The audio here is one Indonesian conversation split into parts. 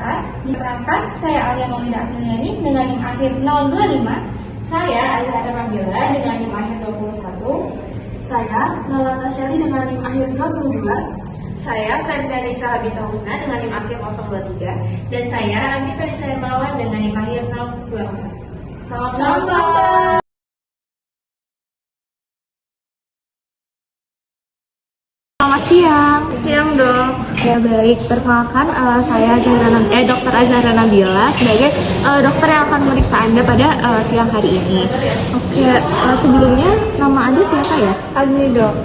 pemeriksaan. Diperangkat, saya Alia Maulida Apriani dengan NIM akhir 025. Saya Azhara Nabila dengan NIM akhir 21. Saya Nala Tasyari dengan NIM akhir 22. Saya Fenrianisa Habita Husna dengan NIM akhir 023. Dan saya Andi Felisa Hermawan dengan NIM akhir 024. Selamat malam. Selamat siang. Siang dok. Ya baik, perkenalkan saya Dr. Azhara Nabila sebagai dokter yang akan memeriksa Anda pada siang hari ini. Oke, sebelumnya nama Anda siapa ya? Agni dok.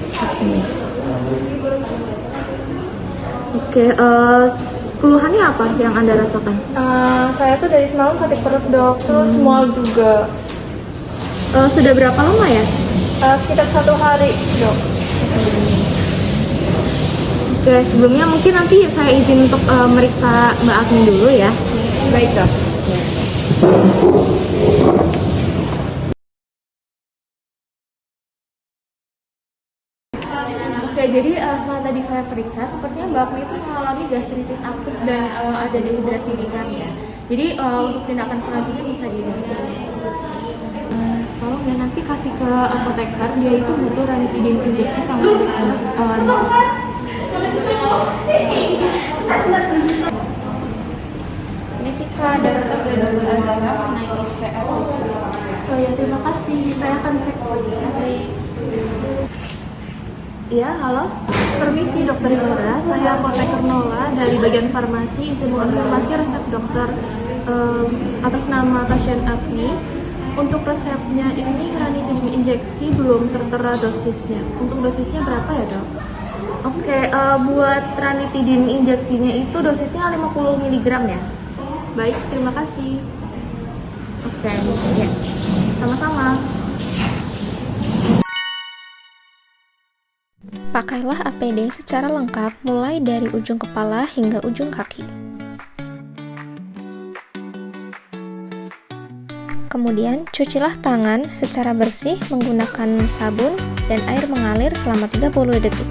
Oke, keluhannya apa yang Anda rasakan? Saya tuh dari semalam sakit perut dok, terus mual juga. Sudah berapa lama ya? Sekitar 1 hari dok. Oke, sebelumnya mungkin nanti saya izin untuk meriksa Mbak Agni dulu ya. Baik dok. Oke, jadi setelah tadi saya periksa, sepertinya Mbak Agni itu mengalami gastritis akut dan ada dehidrasi ringan ya. Jadi untuk tindakan selanjutnya bisa dilakukan. Tolong ya nanti kasih ke apoteker, dia itu butuh ranitidin injeksi sama dextrose. Ini sih kak, ada resep dari dokter Azhara mengenai IVF. Oh ya, terima kasih. Saya akan cek lagi. Iya, halo. Permisi Dokter Zahra, saya apoteker Nola dari bagian farmasi. Izin mengonfirmasi resep dokter atas nama pasien Agni. Untuk resepnya ini ranitidin injeksi belum tertera dosisnya. Untuk dosisnya berapa ya dok? Oke, buat ranitidin injeksinya itu dosisnya 50 mg ya? Baik, terima kasih. Oke, ya. Sama-sama. Pakailah APD secara lengkap mulai dari ujung kepala hingga ujung kaki. Kemudian, cucilah tangan secara bersih menggunakan sabun dan air mengalir selama 30 detik.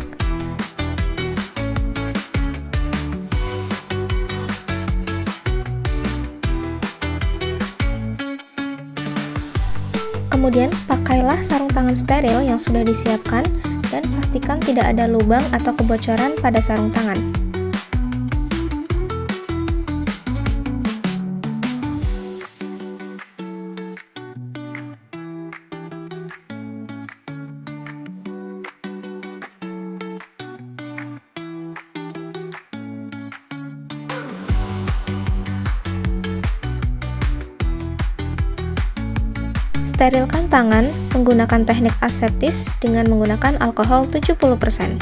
Kemudian, pakailah sarung tangan steril yang sudah disiapkan dan pastikan tidak ada lubang atau kebocoran pada sarung tangan. Sterilkan tangan menggunakan teknik aseptis dengan menggunakan alkohol 70%.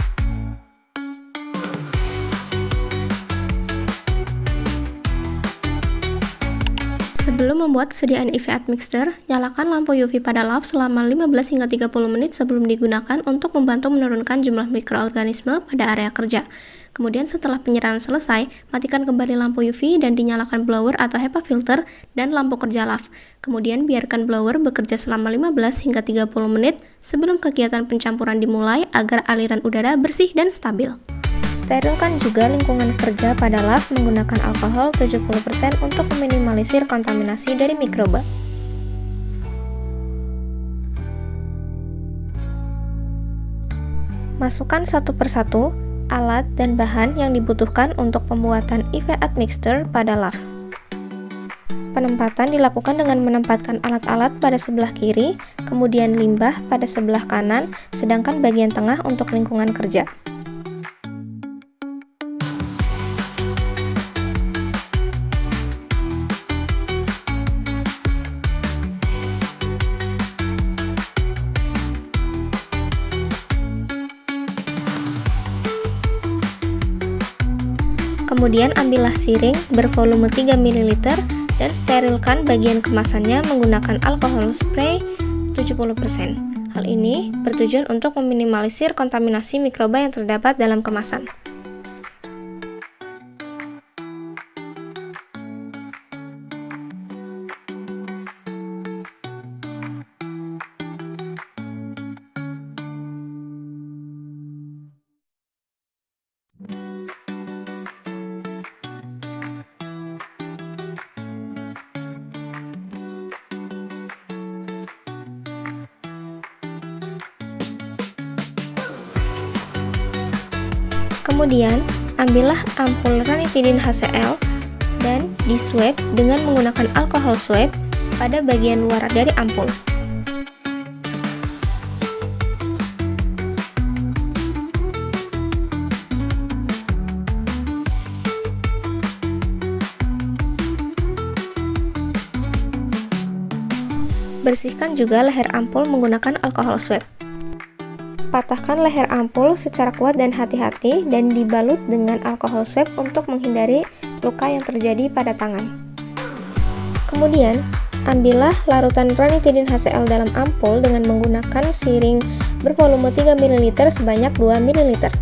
Sebelum membuat sediaan IV admixture, nyalakan lampu UV pada lab selama 15 hingga 30 menit sebelum digunakan untuk membantu menurunkan jumlah mikroorganisme pada area kerja. Kemudian setelah penyiraman selesai, matikan kembali lampu UV dan dinyalakan blower atau HEPA filter dan lampu kerja lab. Kemudian biarkan blower bekerja selama 15 hingga 30 menit sebelum kegiatan pencampuran dimulai agar aliran udara bersih dan stabil. Sterilkan juga lingkungan kerja pada lab menggunakan alkohol 70% untuk meminimalisir kontaminasi dari mikroba. Masukkan satu persatu alat dan bahan yang dibutuhkan untuk pembuatan IV admixture pada lab. Penempatan dilakukan dengan menempatkan alat-alat pada sebelah kiri, kemudian limbah pada sebelah kanan, sedangkan bagian tengah untuk lingkungan kerja. Kemudian ambillah siring bervolume 3 ml dan sterilkan bagian kemasannya menggunakan alkohol spray 70%. Hal ini bertujuan untuk meminimalisir kontaminasi mikroba yang terdapat dalam kemasan. Kemudian, ambillah ampul ranitidin HCl dan diswab dengan menggunakan alkohol swab pada bagian luar dari ampul. Bersihkan juga leher ampul menggunakan alkohol swab. Patahkan leher ampul secara kuat dan hati-hati dan dibalut dengan alkohol swab untuk menghindari luka yang terjadi pada tangan. Kemudian, ambillah larutan ranitidin HCl dalam ampul dengan menggunakan siring bervolume 3 ml sebanyak 2 ml.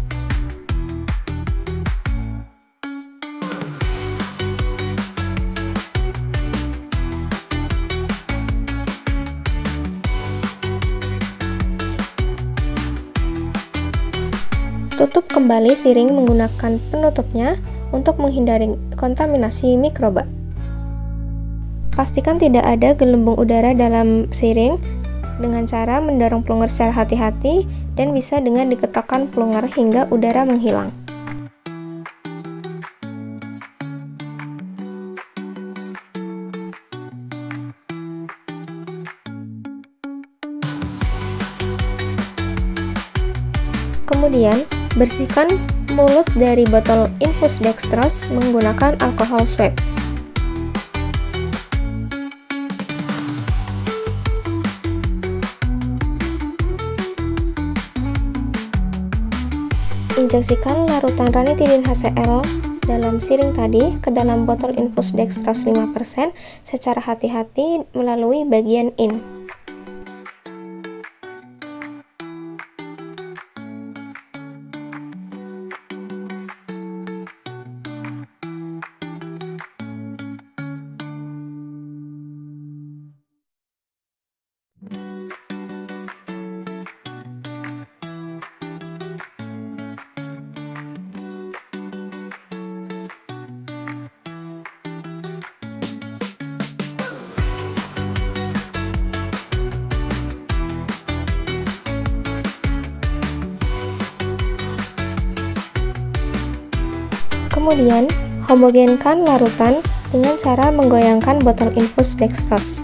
Tutup kembali siring menggunakan penutupnya untuk menghindari kontaminasi mikroba. Pastikan tidak ada gelembung udara dalam siring dengan cara mendorong plunger secara hati-hati dan bisa dengan diketukkan plunger hingga udara menghilang. Kemudian, bersihkan mulut dari botol infus dextrose menggunakan alkohol swab. Injeksikan larutan ranitidin HCl dalam siring tadi ke dalam botol infus dextrose 5% secara hati-hati melalui bagian in. Kemudian, homogenkan larutan dengan cara menggoyangkan botol infus dextrose.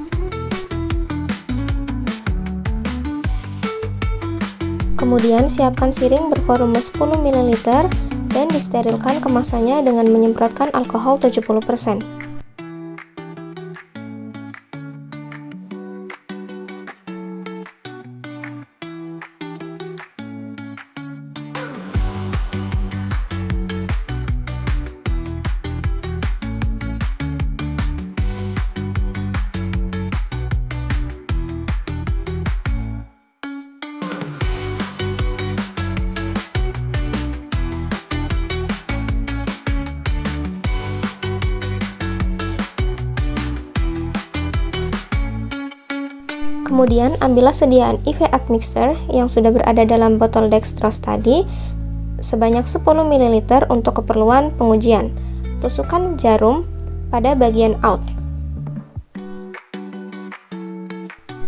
Kemudian, siapkan siring bervolume 10 ml dan disterilkan kemasannya dengan menyemprotkan alkohol 70%. Kemudian, ambillah sediaan IV admixture yang sudah berada dalam botol dextrose tadi sebanyak 10 ml untuk keperluan pengujian. Tusukkan jarum pada bagian out.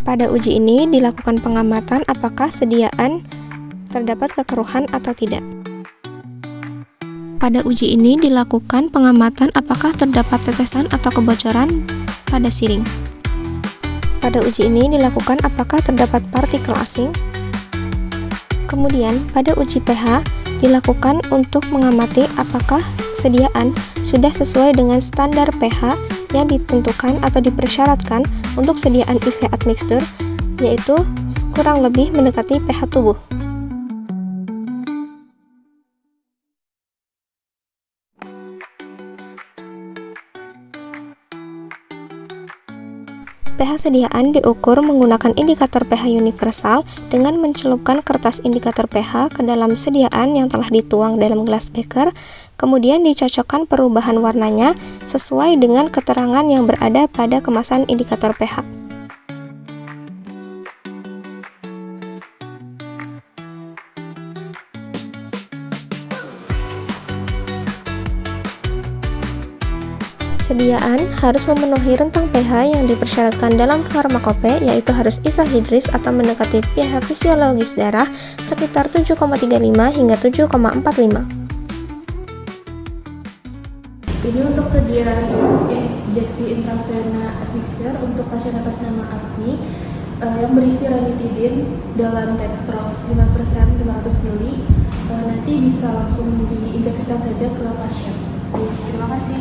Pada uji ini dilakukan pengamatan apakah sediaan terdapat kekeruhan atau tidak. Pada uji ini dilakukan pengamatan apakah terdapat tetesan atau kebocoran pada siring. Pada uji ini dilakukan apakah terdapat partikel asing. Kemudian, pada uji pH dilakukan untuk mengamati apakah sediaan sudah sesuai dengan standar pH yang ditentukan atau dipersyaratkan untuk sediaan IV admixture, yaitu kurang lebih mendekati pH tubuh. pH sediaan diukur menggunakan indikator pH universal dengan mencelupkan kertas indikator pH ke dalam sediaan yang telah dituang dalam gelas beker, kemudian dicocokkan perubahan warnanya sesuai dengan keterangan yang berada pada kemasan indikator pH. Sediaan harus memenuhi rentang pH yang dipersyaratkan dalam farmakope, yaitu harus isohidris atau mendekati pH fisiologis darah sekitar 7,35 hingga 7,45. Ini untuk sedia injeksi intravena admixture untuk pasien atas nama Agni yang berisi ranitidin dalam dextrose 5% 500 ml. Nanti bisa langsung diinjeksikan saja ke pasien. Terima kasih.